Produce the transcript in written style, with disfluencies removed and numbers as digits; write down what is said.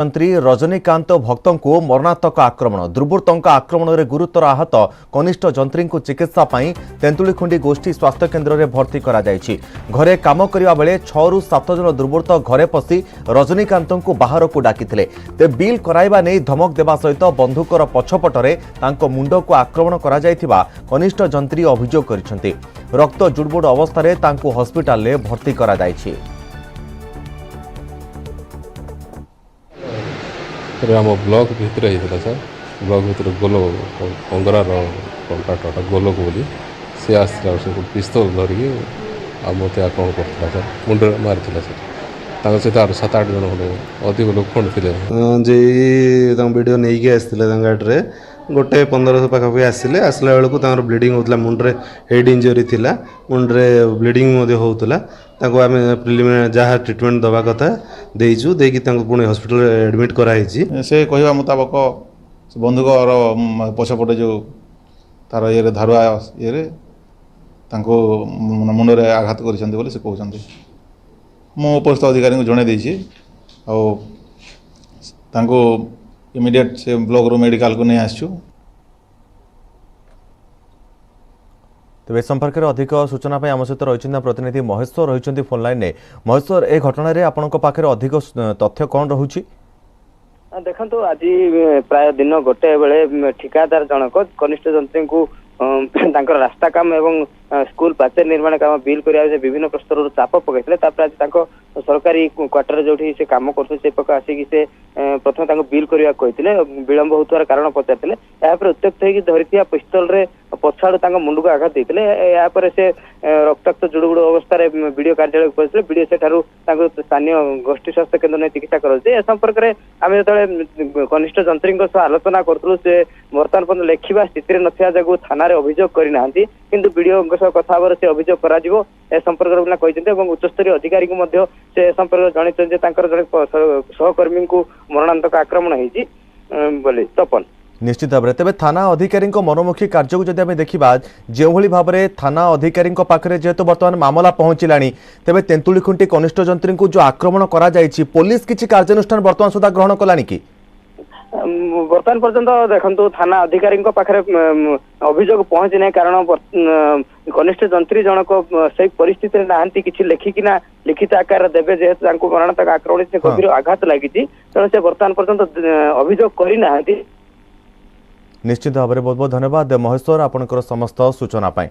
मंत्री रजनीकांत भक्तों को मरणात्मक आक्रमण दुर्बृत्तों आक्रमण में गुरुतर आहत कनिष्ठ जंत्री को चिकित्सा पाई तेंतुलीखुंडी गोष्ठी स्वास्थ्य केन्द्र में भर्ती करा जायछि। घरे काम करिया बेले 6 ରୁ 7 जन दुर्बृत्त घरे पशि रजनीकांत को बाहर को डाकिथिले। ते बिल कराइबा नै धमक देबा सहित बंधुकर पछपटरे तांको मुंड को आक्रमण करा जायथिबा कनिष्ठ जंत्री अभियोग करिसेंति। रक्त जुड़बुड़ अवस्था रे तांको हॉस्पिटल में भर्ती करा जायछि। आम ब्लॉक भितर होता सर ब्लॉक भितर गोल कंगरार कंट्राक्टर गोलक बोली सी आसला पिस्तल धरिकी मत आक्रमण करता सर मुंड मारी सर सहित 7-8 जन खंडे अधिक लोक खंड थे जे वीडियो नहीं आसते गाड़ी गोटे 1500 पाखापाखि आसिले आसला बेलू ब्लीडिंग होता मुंड्रे हेड इंजरी थिला मुंड्रे ब्लीडिंग होता आम प्रिलिमिनारी जहाँ ट्रिटमेंट दवा कथा देचु देकी पुणी हॉस्पिटल एडमिट कराई से कहवा मुताबक बंधुकर पछपटे जो तार ये धारुआ ये मुंड में आघात कर कहते मु उपस्थित अधिकारी को जन देती इमिडिएट से ब्लॉक रू मेडिकल को नहीं आसचु। तेज संपर्क में अधिक सूचना आम सहित रही प्रतिनिधि महेश्वर रही फोन लाइन में। महेश्वर ए घटना रे आपण पाखे अधिक तथ्य कौन रहुछि? देखो आज प्राय दिन गोटे बेले ठिकादार जनक कनिष्ठ जंत्री को रास्ता काम एवं स्कूल पाचेर निर्माण काम बिल करिया विभिन्न प्रस्तर चाप पकड़ते आज सरकारी क्वार्टर जो से कम कर आसिक से प्रथम बिल करने कहते विलंब होतार कारण पचार उत्त्यक्त धरी पिस्तल रे पछाड़ू मुंड को आघात देते से रक्ताक्त जुड़बुड़ अवस्था वीडियो कार्यालय पहुंचते वीडियो से स्थानीय गोष्ठी स्वास्थ्य केन्द्र में चिकित्सा कर संपर्क में आम जो कनिष्ठ जंत्री आलोचना करूँ से बर्तमान पर्यटन लेखा स्थित ना जो थाना अभियोग करना किंतु वीडियो कथा से अभियोग कर संपर्क में उच्चस्तरीय अधिकारी को से संपर्क जन सहकर्मी को मरणांतक आक्रमण होती तपन निश्चित भाव में तेज थाना अधिकारी मनोमुखी कार्य को जब देखा जो भाव में थाना अधिकारी पाखे जेहेतु बर्तमान मामला पहुंचला तेज तेंतुलीखुंटी कनिष्ठ जंत्री को जो आक्रमण करा पुलिस किसी कार्यानुष्ठान बर्तमान सुधा ग्रहण कलानी कि बर्तमान पर्यंत देखो थाना अधिकारी पाखे अभियोग पहुंची ना कारण कनिष्ठ जंत्री जनक से परिस्थिति नहांती किसी लेखिकिना लिखित आकार देवे जेहेतु मरणांतक आक्रमण से गंभीर आघात लगी तेणु से बर्तमान पर्यंत अभियोग करना। निश्चित भाव में बहुत बहुत धन्यवाद महेश्वर आपनकर समस्त सूचना पाई।